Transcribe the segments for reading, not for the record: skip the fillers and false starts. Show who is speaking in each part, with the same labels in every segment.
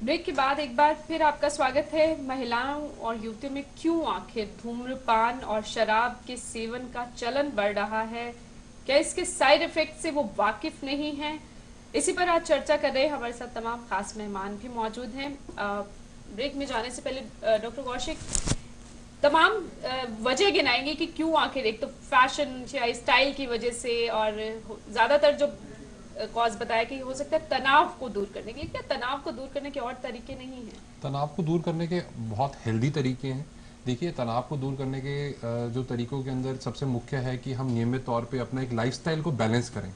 Speaker 1: Break के बाद एक बार फिर आपका स्वागत है। महिलाओं और युवतियों में क्यों आखिर धूम्रपान और शराब के सेवन का चलन बढ़ रहा है? क्या इसके साइड इफेक्ट से वो वाकिफ नहीं है? इसी पर आज चर्चा कर रहे हैं। हमारे साथ तमाम खास मेहमान भी मौजूद हैं। ब्रेक में जाने से पहले डॉक्टर कौशिक तमाम वजह गिनाएंगे कि क्यों आखिर, एक तो फैशन या स्टाइल की वजह से, और ज्यादातर जो कॉज बताया कि हो सकता है तनाव को दूर करने के लिए। क्या तनाव को दूर करने के और तरीके नहीं हैं?
Speaker 2: तनाव को दूर करने के बहुत हेल्दी तरीके हैं। देखिए, तनाव को दूर करने के जो तरीकों के अंदर सबसे मुख्य है कि हम नियमित तौर पे अपना एक लाइफस्टाइल को बैलेंस करें।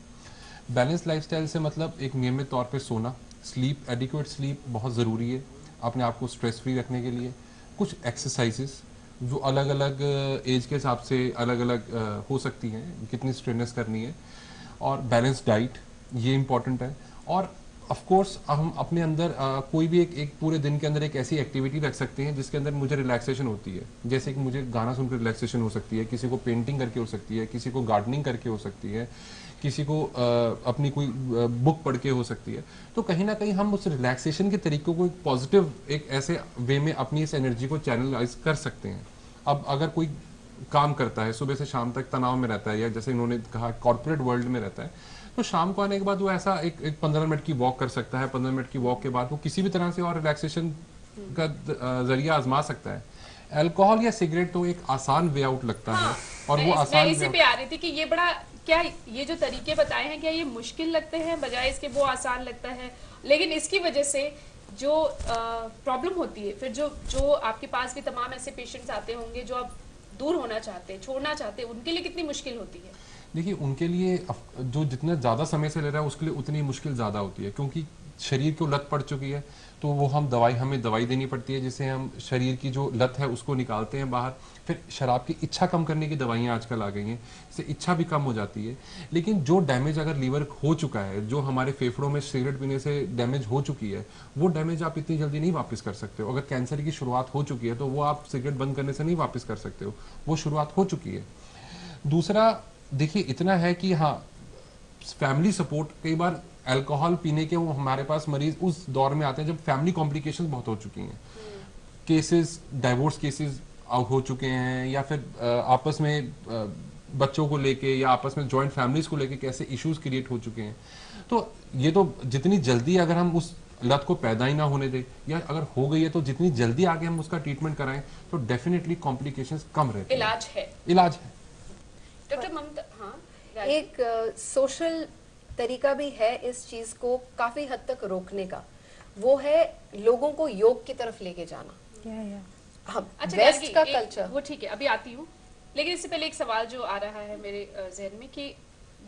Speaker 2: बैलेंस लाइफस्टाइल से मतलब एक नियमित तौर पे सोना, स्लीप, एडिक्वेट स्लीप बहुत ज़रूरी है अपने आप को स्ट्रेस फ्री रखने के लिए। कुछ एक्सरसाइजेस जो अलग अलग एज के हिसाब से अलग अलग हो सकती हैं, कितनी स्ट्रेननेस करनी है। और बैलेंस डाइट, ये इम्पॉर्टेंट है। और ऑफ कोर्स हम अपने अंदर कोई भी एक पूरे दिन के अंदर एक ऐसी एक्टिविटी रख सकते हैं जिसके अंदर मुझे रिलैक्सेशन होती है। जैसे कि मुझे गाना सुनकर रिलैक्सेशन हो सकती है, किसी को पेंटिंग करके हो सकती है, किसी को गार्डनिंग करके हो सकती है, किसी को अपनी कोई बुक पढ़ के हो सकती है। तो कहीं ना कहीं हम उस रिलैक्सेशन के तरीकों को एक पॉजिटिव, एक ऐसे वे में अपनी इस एनर्जी को चैनलाइज कर सकते हैं। अब अगर कोई काम करता है, सुबह से शाम तक तनाव में रहता है, या जैसे इन्होंने कहा कॉर्पोरेट वर्ल्ड में रहता है, तो शाम को आने के बाद वो ऐसा एक 15 मिनट की वॉक कर सकता है। 15 मिनट की वॉक के बाद वो किसी भी तरह से और रिलैक्सेशन का जरिया आजमा सकता है। अल्कोहल या सिगरेट तो एक आसान वे आउट लगता है,
Speaker 1: हाँ,
Speaker 2: और वो
Speaker 1: मैं
Speaker 2: आसान वे
Speaker 1: इसी
Speaker 2: आउट।
Speaker 1: पे आ रही थी कि ये बड़ा, क्या ये जो तरीके बताए हैं क्या ये मुश्किल लगते हैं बजाय इसके वो आसान लगता है? लेकिन इसकी वजह से जो प्रॉब्लम होती है, फिर जो जो आपके पास भी तमाम ऐसे पेशेंट्स आते होंगे जो आप दूर होना चाहते हैं, छोड़ना चाहते हैं, उनके लिए कितनी मुश्किल होती है?
Speaker 2: देखिए, उनके लिए जो जितना ज़्यादा समय से ले रहा है उसके लिए उतनी मुश्किल ज़्यादा होती है, क्योंकि शरीर को लत पड़ चुकी है। तो वो हमें दवाई देनी पड़ती है, जिससे हम शरीर की जो लत है उसको निकालते हैं बाहर। फिर शराब की इच्छा कम करने की दवाइयाँ आजकल आ गई हैं, इससे इच्छा भी कम हो जाती है। लेकिन जो डैमेज अगर लीवर हो चुका है, जो हमारे फेफड़ों में सिगरेट पीने से डैमेज हो चुकी है, वो डैमेज आप इतनी जल्दी नहीं वापस कर सकते हो। अगर कैंसर की शुरुआत हो चुकी है तो वो आप सिगरेट बंद करने से नहीं वापस कर सकते हो, वो शुरुआत हो चुकी है। दूसरा, देखिए इतना है कि हाँ, फैमिली सपोर्ट, कई बार अल्कोहल पीने के वो हमारे पास मरीज उस दौर में आते हैं जब फैमिली कॉम्प्लिकेशंस बहुत हो चुकी हैं। केसेस, डाइवोर्स केसेस हो चुके हैं, या फिर आपस में बच्चों को लेके, या आपस में जॉइंट फैमिलीज को लेके कैसे इश्यूज क्रिएट हो चुके हैं। तो ये तो जितनी जल्दी अगर हम उस लत को पैदा ही ना होने दें, या अगर हो गई है तो जितनी जल्दी आगे हम उसका ट्रीटमेंट कराएं, तो डेफिनेटली कॉम्प्लिकेशंस कम रहती हैं।
Speaker 1: इलाज है।
Speaker 2: इलाज है।
Speaker 1: डॉक्टर ममता, हाँ,
Speaker 3: एक सोशल तरीका भी है इस चीज को काफी हद तक रोकने का, वो है लोगों को योग की तरफ लेके जाना।
Speaker 4: या
Speaker 3: हम
Speaker 1: अच्छा
Speaker 3: वेस्ट का
Speaker 1: गार्गी,
Speaker 3: कल्चर।
Speaker 1: वो ठीक है, अभी आती हूँ। लेकिन इससे पहले एक सवाल जो आ रहा है मेरे जहन में कि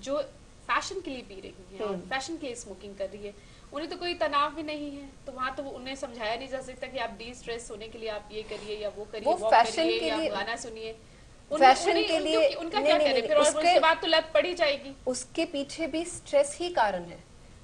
Speaker 1: जो फैशन के लिए पी रही है और फैशन के लिए स्मोकिंग कर रही है, उन्हें तो कोई तनाव भी नहीं है, तो वहां तो उन्हें समझाया नहीं जा सकता कि आप डी स्ट्रेस होने के लिए आप ये करिए या वो करिए,
Speaker 3: वो
Speaker 1: वॉक
Speaker 3: फैशन
Speaker 1: करिए
Speaker 3: के
Speaker 1: या
Speaker 3: लिए,
Speaker 1: गाना सुनिए।
Speaker 3: फैशन के लिए
Speaker 1: उनका
Speaker 3: नहीं,
Speaker 1: क्या
Speaker 3: नहीं,
Speaker 1: करें
Speaker 3: नहीं,
Speaker 1: फिर, और उसके बाद तो लत पड़ी जाएगी।
Speaker 3: उसके पीछे भी स्ट्रेस ही कारण है,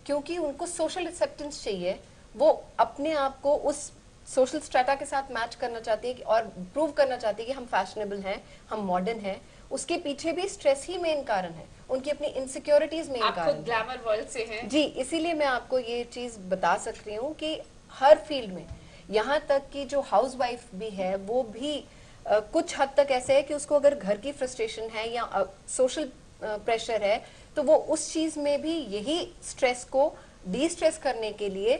Speaker 3: क्योंकि उनको सोशल एक्सेप्टेंस चाहिए। वो अपने आप को उस सोशल स्ट्रेटा के साथ मैच करना चाहती है और प्रूव करना चाहती है कि हम फैशनेबल हैं, हम मॉडर्न हैं। उसके पीछे भी स्ट्रेस ही मेन कारण है, उनकी अपनी इनसिक्योरिटीज मेन
Speaker 1: आप
Speaker 3: कारण
Speaker 1: खुद ग्लैमर वर्ल्ड से हैं
Speaker 3: जी। इसीलिए मैं आपको ये चीज बता सक रही हूँ कि हर फील्ड में, यहाँ तक कि जो हाउसवाइफ भी है वो भी कुछ हद तक ऐसे है कि उसको अगर घर की फ्रस्ट्रेशन है या सोशल प्रेशर है, तो वो उस चीज में भी यही स्ट्रेस को डी स्ट्रेस करने के लिए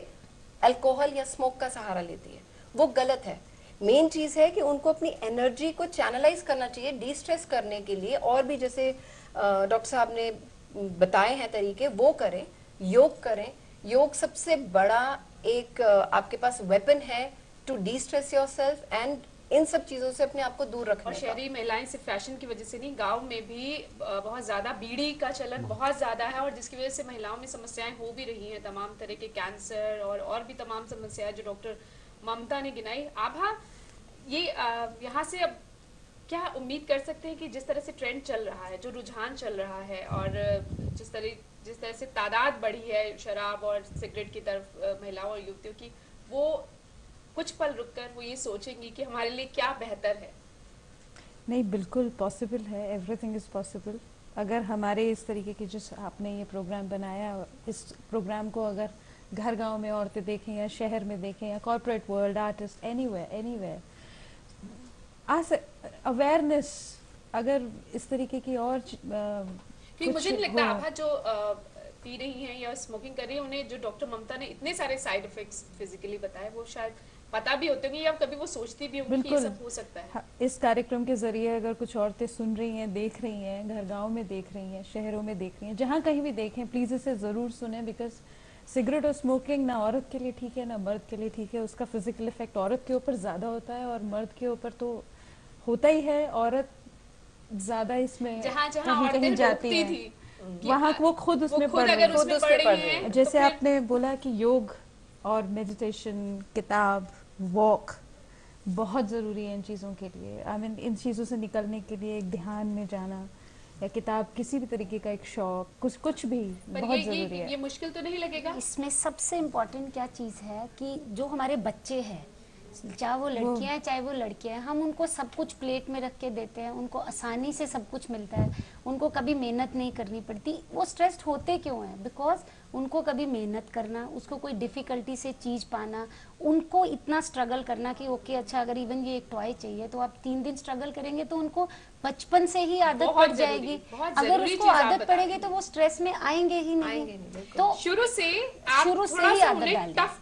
Speaker 3: अल्कोहल या स्मोक का सहारा लेती है। वो गलत है। मेन चीज है कि उनको अपनी एनर्जी को चैनलाइज करना चाहिए डी स्ट्रेस करने के लिए। और भी जैसे डॉक्टर साहब ने बताए हैं तरीके, वो करें, योग करें। योग सबसे बड़ा एक आपके पास वेपन है to destress yourself and इन सब चीजों से अपने आप को दूर रखने
Speaker 1: और
Speaker 3: का।
Speaker 1: शहरी महिलाएं सिर्फ फैशन की वजह से नहीं, गांव में भी बहुत ज्यादा बीड़ी का चलन बहुत ज्यादा है, और जिसकी वजह से महिलाओं में समस्याएं हो भी रही हैं, तमाम तरह के कैंसर और भी तमाम समस्याएं जो डॉक्टर ममता ने गिनाई। आभा, ये यहाँ से अब क्या उम्मीद कर सकते हैं कि जिस तरह से ट्रेंड चल रहा है, जो रुझान चल रहा है, और जिस तरह से तादाद बढ़ी है शराब और सिगरेट की तरफ महिलाओं और युवतियों की, वो कुछ पल रुककर वो ये सोचेंगी कि हमारे लिए क्या बेहतर है?
Speaker 4: नहीं, बिल्कुल पॉसिबल है, एवरीथिंग इज़ पॉसिबल। अगर हमारे इस तरीके की, जिस आपने ये प्रोग्राम बनाया, इस प्रोग्राम को अगर घर गांव में औरतें देखें या शहर में देखें या corporate world, artist, anywhere anywhere, awareness अगर इस तरीके की और
Speaker 1: क्योंकि मुझे नहीं लगता आभा जो पी रही हैं या स्मोकिंग कर रही हैं, उन्हें जो डॉक्टर ममता ने इतने सारे साइड इफेक्ट्स फिजिकली बताए वो शायद पता भी होते होंगे या कभी वो सोचती भी होंगी कि ये सब हो सकता है।
Speaker 4: हाँ, इस कार्यक्रम के जरिए अगर कुछ औरतें सुन रही हैं, देख रही हैं, घर गांव में देख रही हैं, शहरों में देख रही हैं, जहाँ कहीं भी देखें, प्लीज इसे जरूर सुने, बिकॉज सिगरेट और स्मोकिंग ना औरत के लिए ठीक है ना मर्द के लिए ठीक है। उसका फिजिकल इफेक्ट औरत के ऊपर ज्यादा होता है और मर्द के ऊपर तो होता ही है। औरत ज्यादा इसमें
Speaker 1: जहाँ
Speaker 4: कहीं कहीं जाती है वहाँ वो खुद उसमें पढ़
Speaker 1: रही है।
Speaker 4: जैसे आपने बोला कि योग और मेडिटेशन, किताब, वॉक बहुत ज़रूरी है इन चीज़ों के लिए। आई मीन इन चीज़ों से निकलने के लिए एक ध्यान में जाना या किताब, किसी भी तरीके का एक शौक, कुछ भी बहुत ज़रूरी है।
Speaker 1: ये मुश्किल तो नहीं लगेगा?
Speaker 5: इसमें सबसे इम्पोर्टेंट क्या चीज़ है कि जो हमारे बच्चे हैं, चाहे वो लड़कियां हैं चाहे वो लड़कियां हैं, हम उनको सब कुछ प्लेट में रख के देते हैं, उनको आसानी से सब कुछ मिलता है, उनको कभी मेहनत नहीं करनी पड़ती। वो स्ट्रेस्ड होते क्यों हैं? बिकॉज उनको कभी मेहनत करना, उसको कोई डिफ़िकल्टी से चीज़ पाना, उनको इतना स्ट्रगल करना कि ओके अच्छा अगर इवन ये एक टॉय चाहिए तो आप 3 दिन स्ट्रगल करेंगे तो उनको बचपन से ही आदत पड़ जाएगी। अगर उसको आदत पड़ेगी तो वो स्ट्रेस में आएंगे ही नहीं।
Speaker 1: तो शुरू से ही आदत डालें, टफ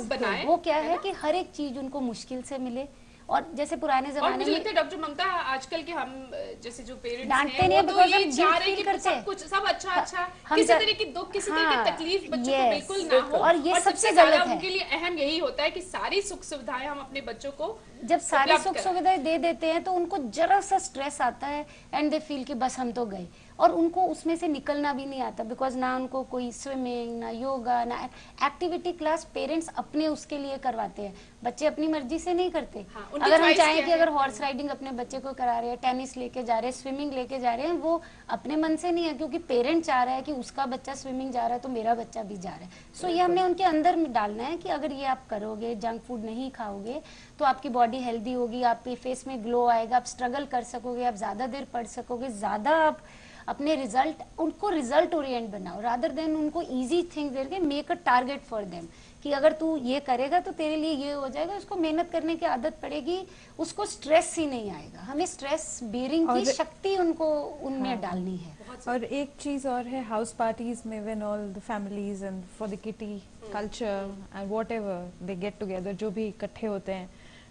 Speaker 1: बनाएं।
Speaker 5: वो क्या है कि हर एक चीज उनको मुश्किल से मिले। और जैसे पुराने जमाने में
Speaker 1: डॉक्टर ममता आजकल के हम जैसे जो पेरेंट्स
Speaker 5: डांटते नहीं,
Speaker 1: वो तो ये चाह रहे हैं कि सब कुछ सब अच्छा किसी तरह की दुख, किसी तरह की तकलीफ बच्चों को बिल्कुल ना हो।
Speaker 5: और ये सबसे गलत है।
Speaker 1: उनके लिए अहम यही होता है कि सारी सुख सुविधाएं हम अपने बच्चों को
Speaker 5: जब सारी सुख सुविधाएं दे देते हैं तो उनको जरा सा स्ट्रेस आता है एंड दे फील कि बस हम तो गए, और उनको उसमें से निकलना भी नहीं आता। बिकॉज ना उनको कोई स्विमिंग, ना योगा, ना एक्टिविटी क्लास पेरेंट्स अपने उसके लिए करवाते हैं, बच्चे अपनी मर्जी से नहीं करते। अगर हम चाहें कि अगर हॉर्स राइडिंग अपने बच्चे को करा रहे हैं, टेनिस लेके जा रहे हैं, स्विमिंग लेके जा रहे हैं, वो अपने मन से नहीं है, क्योंकि पेरेंट चाह रहा है कि उसका बच्चा स्विमिंग जा रहा है तो मेरा बच्चा भी जा रहा है। सो ये हमने उनके अंदर में डालना है कि अगर ये आप करोगे, जंक फूड नहीं खाओगे तो आपकी बॉडी हेल्दी होगी, आपके फेस में ग्लो आएगा, आप स्ट्रगल कर सकोगे, आप ज्यादा देर पढ़ सकोगे, ज्यादा आप अपने रिजल्ट, उनको रिजल्ट ओरिएंट बनाओ रादर देन उनको इजी थिंग देके make a target for them कि अगर तू ये करेगा तो तेरे लिए ये हो जाएगा। उसको मेहनत करने की आदत पड़ेगी, उसको स्ट्रेस ही नहीं आएगा। हमें स्ट्रेस बेरिंग की शक्ति उनको उनमें डालनी है।
Speaker 4: और एक चीज और है, हाउस पार्टीज में when all the families and for the kitty culture and whatever they get together, जो भी इकट्ठे होते हैं,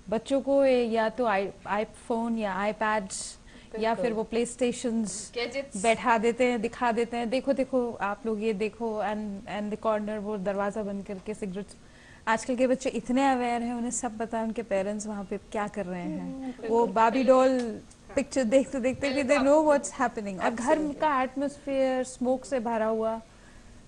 Speaker 4: बच्चों को या तो आईफोन या आईपैड्स या फिर वो प्ले स्टेशंस बैठा देते हैं, दिखा देते हैं, देखो देखो आप लोग ये देखो, एंड द कॉर्नर वो दरवाजा बंद करके सिगरेट्स। आजकल के बच्चे इतने अवेयर हैं, उन्हें सब पता है उनके पेरेंट्स वहाँ पे क्या कर रहे हैं। वो बाबी डॉल पिक्चर देखते देखते भी दे नो व्हाट्स हैपनिंग। और घर का एटमॉस्फेयर स्मोक से भरा हुआ,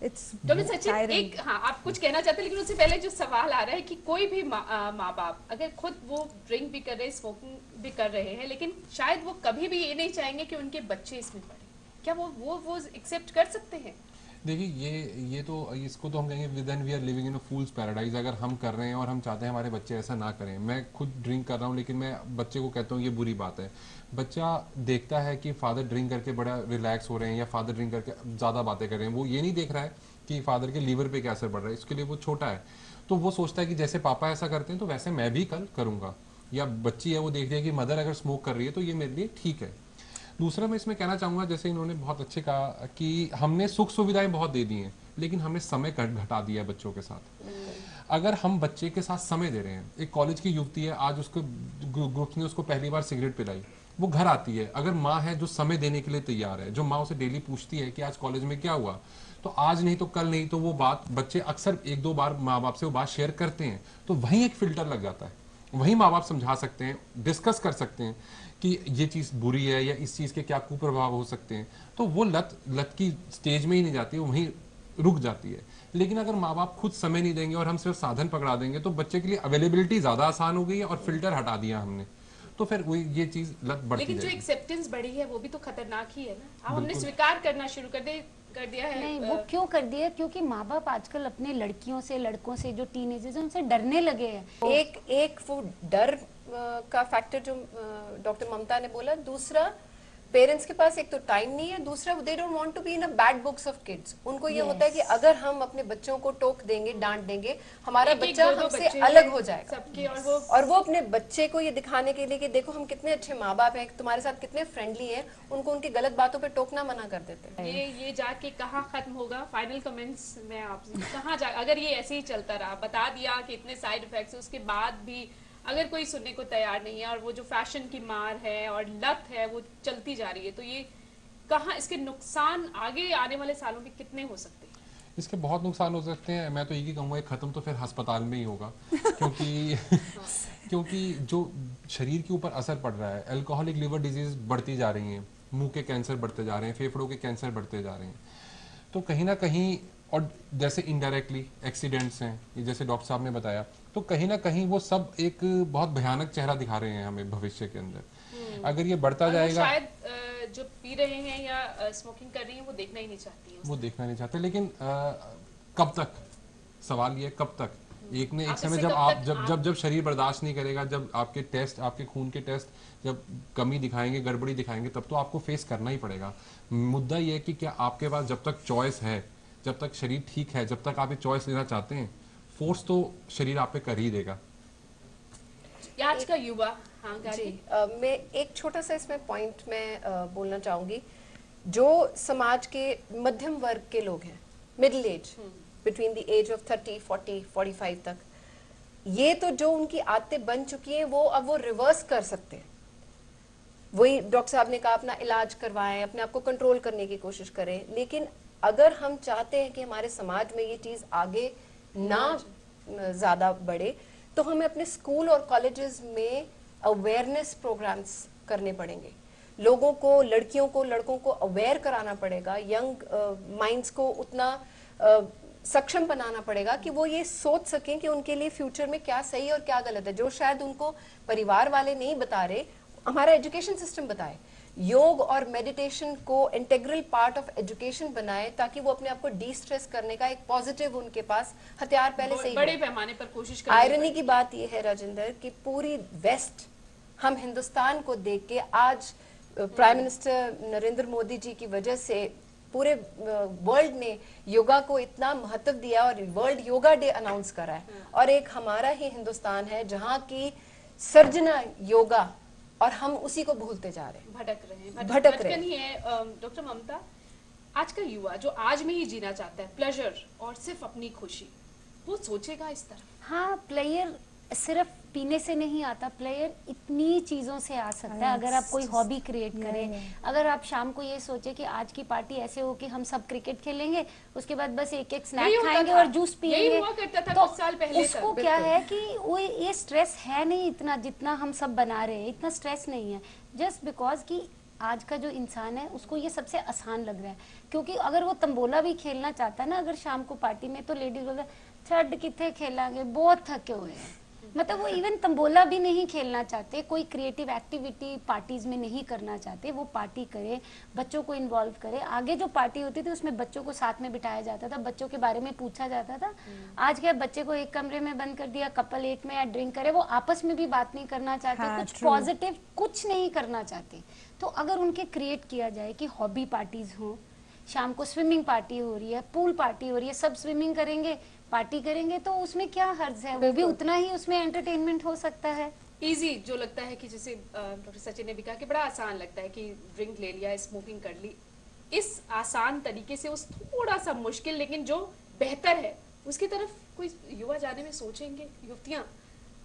Speaker 1: डॉक्टर सचिन एक आप कुछ कहना चाहते हैं, लेकिन उससे पहले जो सवाल आ रहा है कि कोई भी माँ बाप अगर खुद वो ड्रिंक भी कर रहे हैं, स्मोकिंग भी कर रहे हैं, लेकिन शायद वो कभी भी ये नहीं चाहेंगे कि उनके बच्चे इसमें पड़े, क्या वो एक्सेप्ट कर सकते हैं?
Speaker 2: देखिए ये तो इसको तो हम कहेंगे within we are living in a fool's paradise. अगर हम कर रहे हैं और हम चाहते हैं हमारे बच्चे ऐसा ना करें, मैं खुद ड्रिंक कर रहा हूँ लेकिन मैं बच्चे को कहता हूँ ये बुरी बात है। बच्चा देखता है कि फादर ड्रिंक करके बड़ा रिलैक्स हो रहे हैं या फादर ड्रिंक करके ज़्यादा बातें कर रहे हैं, वो ये नहीं देख रहा है कि फादर के लीवर पे क्या असर पड़ रहा है। इसके लिए वो छोटा है तो वो सोचता है कि जैसे पापा ऐसा करते हैं तो वैसे मैं भी कल करूँगा, या बच्ची है वो देख रही है कि मदर अगर स्मोक कर रही है तो ये मेरे लिए ठीक है। दूसरा मैं इसमें कहना चाहूँगा, जैसे इन्होंने बहुत अच्छे कहा कि हमने सुख सुविधाएं बहुत दे दी हैं लेकिन हमने समय घटा दिया है बच्चों के साथ। अगर हम बच्चे के साथ समय दे रहे हैं, एक कॉलेज की युवती है, आज उसको ग्रुप ने उसको पहली बार सिगरेट पिलाई, वो घर आती है, अगर माँ है जो समय देने के लिए तैयार है, जो माँ उसे डेली पूछती है कि आज कॉलेज में क्या हुआ, तो आज नहीं तो कल नहीं तो वो बात बच्चे अक्सर 1-2 बार माँ बाप से वो बात शेयर करते हैं, तो वहीं एक फिल्टर लग जाता है, वहीं माँ बाप समझा सकते हैं, डिस्कस कर सकते हैं कि ये चीज़ बुरी है या इस चीज़ के क्या कुप्रभाव हो सकते हैं। तो वो लत की स्टेज में ही नहीं जाती, वहीं रुक जाती है। लेकिन अगर माँ बाप खुद समय नहीं देंगे और हम सिर्फ साधन पकड़ा देंगे तो बच्चे के लिए अवेलेबिलिटी ज़्यादा आसान हो गई है और फिल्टर हटा दिया हमने, तो फिर वो ये चीज़ लत बढ़ती है।
Speaker 1: लेकिन जो एक्सेप्टेंस बढ़ी है वो भी तो खतरनाक ही है ना। अब हमने स्वीकार करना शुरू कर दिया है।
Speaker 5: नहीं, वो क्यों कर दिया? क्योंकि माँ बाप आजकल अपने लड़कियों से, लड़कों से, जो टीनेजर्स हैं उनसे डरने लगे हैं।
Speaker 3: एक वो डर का फैक्टर जो डॉक्टर ममता ने बोला, दूसरा पेरेंट्स के पास एक तो टाइम नहीं है, दूसरा they don't want to be in a bad books of kids. उनको ये होता है कि अगर हम अपने बच्चों को टोक देंगे, डांट देंगे, हमारा
Speaker 1: एक-एक,
Speaker 3: बच्चा
Speaker 1: दो-दो
Speaker 3: हमसे
Speaker 1: बच्चे
Speaker 3: अलग
Speaker 1: हैं
Speaker 3: हो जाएगा।
Speaker 1: सबके,
Speaker 3: और वो अपने बच्चे को ये दिखाने के लिए कि देखो हम कितने अच्छे माँ बाप हैं, तुम्हारे साथ कितने फ्रेंडली हैं, उनको उनकी गलत बातों पे टोकना मना कर देते हैं।
Speaker 1: ये जाके कहाँ खत्म होगा? फाइनल कमेंट्स में आपसे कहाँ जा, अगर ये ऐसे ही चलता रहा, बता दिया कि इतने साइड इफेक्ट्स, उसके बाद भी अगर कोई सुनने को तैयार नहीं है और वो जो फैशन की मार है और लत है वो चलती जा रही है, तो ये कहाँ, इसके नुकसान आगे आने वाले सालों में कितने हो सकते हैं?
Speaker 2: इसके बहुत नुकसान हो सकते हैं। मैं तो एक ही कहूँगा, ये खत्म तो फिर अस्पताल में ही होगा क्योंकि क्योंकि जो शरीर के ऊपर असर पड़ रहा है, अल्कोहलिक लिवर डिजीज बढ़ती जा रही हैं, मुंह के कैंसर बढ़ते जा रहे हैं, फेफड़ों के कैंसर बढ़ते जा रहे हैं, तो कहीं ना कहीं, और जैसे इनडायरेक्टली एक्सीडेंट्स हैं, ये जैसे डॉक्टर साहब ने बताया, तो कहीं ना कहीं वो सब एक बहुत भयानक चेहरा दिखा रहे हैं हमें भविष्य के अंदर। अगर ये बढ़ता जाएगा,
Speaker 1: शायद जो पी रहे हैं या स्मोकिंग कर रही हैं वो देखना ही नहीं चाहती हैं।
Speaker 2: वो देखना नहीं चाहते, लेकिन कब तक, सवाल ये कब तक। एक ने एक समय जब आप जब शरीर बर्दाश्त नहीं करेगा, जब आपके टेस्ट, आपके खून के टेस्ट जब कमी दिखाएंगे, गड़बड़ी दिखाएंगे, तब तो आपको फेस करना ही पड़ेगा। मुद्दा ये है कि क्या आपके पास जब तक चॉइस है, जब तक शरीर ठीक है, जब तक आप ये चॉइस लेना चाहते हैं, फोर्स तो शरीर आप पे कर ही देगा।
Speaker 1: आज का युवा, हाँ
Speaker 3: जी, मैं एक छोटा सा इसमें पॉइंट में बोलना चाहूंगी। जो समाज के मध्यम वर्ग के लोग हैं, middle age, between the age of 30, 40, 45 तक, ये तो जो उनकी आदतें बन चुकी हैं वो अब वो रिवर्स कर सकते हैं। वही डॉक्टर साहब ने कहा, अपना इलाज करवाएं, अपने आप को कंट्रोल करने की कोशिश करें। लेकिन अगर हम चाहते हैं कि हमारे समाज में ये चीज आगे ना ज्यादा बढ़े, तो हमें अपने स्कूल और कॉलेजेस में अवेयरनेस प्रोग्राम्स करने पड़ेंगे। लोगों को, लड़कियों को, लड़कों को अवेयर कराना पड़ेगा, यंग माइंड्स को उतना सक्षम बनाना पड़ेगा कि वो ये सोच सकें कि उनके लिए फ्यूचर में क्या सही और क्या गलत है। जो शायद उनको परिवार वाले नहीं बता रहे, हमारा एजुकेशन सिस्टम बताए। योग और मेडिटेशन को इंटेग्रल पार्ट ऑफ एजुकेशन बनाए, ताकि वो अपने आप को डी स्ट्रेस करने का एक पॉजिटिव उनके पास हथियार पहले से ही
Speaker 1: बड़े पैमाने पर कोशिश करें।
Speaker 3: आयरनी की बात यह है राजेंद्र कि पूरी वेस्ट, हम हिंदुस्तान को देख के आज प्राइम मिनिस्टर नरेंद्र मोदी जी की वजह से पूरे वर्ल्ड ने योगा को इतना महत्व दिया और वर्ल्ड योगा डे अनाउंस करा है। और एक हमारा ही हिंदुस्तान है जहाँ की सर्जना योगा, और हम उसी को भूलते जा रहे हैं, भटक रहे हैं।
Speaker 1: डॉक्टर ममता, आज का युवा जो आज में ही जीना चाहता है, प्लेजर और सिर्फ अपनी खुशी, वो सोचेगा इस तरफ?
Speaker 5: हाँ, प्लेयर सिर्फ पीने से नहीं आता, प्लेयर इतनी चीजों से आ सकता है। अगर आप कोई हॉबी क्रिएट करें, अगर आप शाम को ये सोचे कि आज की पार्टी ऐसे हो कि हम सब क्रिकेट खेलेंगे, उसके बाद बस एक एक स्नैक खाएंगे और जूस पिएंगे,
Speaker 1: तो कुछ साल पहले
Speaker 5: उसको क्या है कि वो ये स्ट्रेस है नहीं इतना जितना हम सब बना रहे हैं, इतना स्ट्रेस नहीं है। जस्ट बिकॉज कि आज का जो इंसान है उसको ये सबसे आसान लग रहा है। क्योंकि अगर वो तंबोला भी खेलना चाहता है ना, अगर शाम को पार्टी में, तो लेडीज बोलते छठ कितने खेलेंगे, बहुत थके हुए हैं। मतलब वो इवन तंबोला भी नहीं खेलना चाहते, कोई क्रिएटिव एक्टिविटी पार्टीज में नहीं करना चाहते। वो पार्टी करे, बच्चों को इन्वॉल्व करे। आगे जो पार्टी होती थी उसमें बच्चों को साथ में बिठाया जाता था, बच्चों के बारे में पूछा जाता था। आज क्या, बच्चे को एक कमरे में बंद कर दिया, कपल एक में या ड्रिंक करे, वो आपस में भी बात नहीं करना चाहते।
Speaker 4: हाँ,
Speaker 5: कुछ पॉजिटिव कुछ नहीं करना चाहते। तो अगर उनके क्रिएट किया जाए कि हॉबी पार्टीज हो, शाम को स्विमिंग पार्टी हो रही है, पूल पार्टी हो रही है, सब स्विमिंग करेंगे, पार्टी करेंगे, तो उसमें क्या हर्ज है, वो भी उतना ही उसमें एंटरटेनमेंट हो सकता है।
Speaker 1: इजी जो लगता है कि जैसे डॉक्टर सचिन ने भी कहा कि बड़ा आसान लगता है कि ड्रिंक ले लिया, स्मोकिंग कर ली, इस आसान तरीके से उस थोड़ा सा मुश्किल लेकिन जो बेहतर है उसकी तरफ कोई युवा जाने में सोचेंगे, युवतियां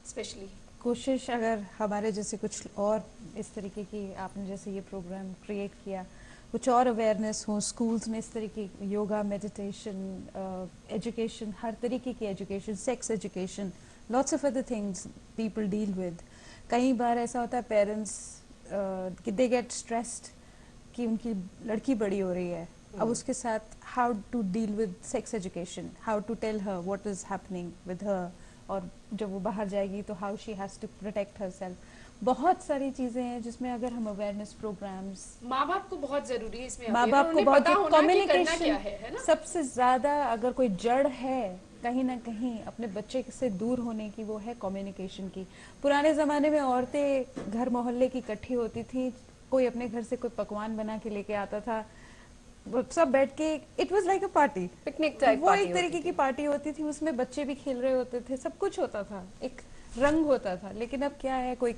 Speaker 1: स्पेशली?
Speaker 4: कोशिश अगर हमारे जैसे कुछ और इस तरीके की, आपने जैसे ये प्रोग्राम क्रिएट किया, कुछ और अवेयरनेस हो स्कूल्स में, इस तरीके योगा, मेडिटेशन, एजुकेशन, हर तरीके की education, sex education, lots of other things people deal with. कई बार ऐसा होता है पेरेंट्स कि दे गेट स्ट्रेस्ड कि उनकी लड़की बड़ी हो रही है, अब उसके साथ how to deal with sex education, how to tell her what is happening with her, और जब वो बाहर जाएगी तो how she has to protect herself. बहुत सारी चीजें हैं जिसमें अगर हम अवेयरनेस प्रोग्राम्स,
Speaker 1: माँ बाप को बहुत जरूरी है इसमें,
Speaker 4: माँ बाप को बहुत, कम्युनिकेशन
Speaker 1: है
Speaker 4: सबसे ज्यादा अगर कोई जड़ है कहीं ना कहीं अपने बच्चे से दूर होने की, वो है कम्युनिकेशन की। पुराने जमाने में औरतें घर मोहल्ले की इकट्ठी होती थी, कोई अपने घर से कोई पकवान बना के लेके आता था, वो सब बैठ के, it was like a party,
Speaker 3: picnic type
Speaker 4: वो
Speaker 3: पार्टी
Speaker 4: एक तरीके की पार्टी होती थी, उसमें बच्चे भी खेल रहे होते थे, सब कुछ होता था, एक रंग होता था। लेकिन अब क्या है, कोई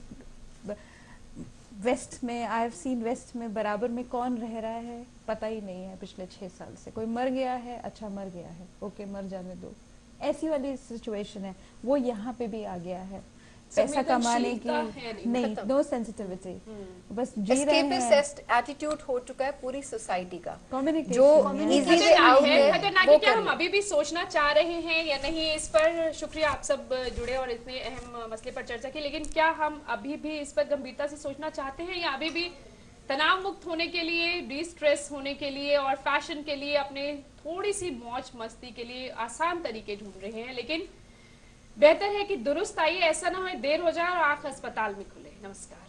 Speaker 4: वेस्ट में, आई हैव सीन वेस्ट में बराबर में कौन रह रहा है पता ही नहीं है। पिछले 6 साल से कोई मर गया है, अच्छा मर गया है, ओके मर जाने दो, ऐसी वाली सिचुएशन है। वो यहाँ पे भी आ गया है, पैसा कमाने की नहीं, नो सेंसिटिविटी, बस जी रहे हैं।
Speaker 3: एस्केपिस्ट एटीट्यूड हो चुका है पूरी सोसाइटी का,
Speaker 4: कम्युनिकेशन
Speaker 3: जो इजी वे आउट है
Speaker 1: खतरनाक
Speaker 3: वो
Speaker 1: है। क्या
Speaker 3: कर
Speaker 1: हम
Speaker 3: लो।
Speaker 1: अभी भी सोचना चाह रहे हैं या नहीं, इस पर शुक्रिया आप सब जुड़े और इतने अहम मसले पर चर्चा की। लेकिन क्या हम अभी भी इस पर गंभीरता से सोचना चाहते हैं, या अभी भी तनाव मुक्त होने के लिए, डिस्ट्रेस होने के लिए और फैशन के लिए, अपने थोड़ी सी मौज मस्ती के लिए आसान तरीके ढूंढ रहे हैं? लेकिन बेहतर है कि दुरुस्त आइए, ऐसा ना हो देर हो जाए और आंख अस्पताल में खुले। नमस्कार।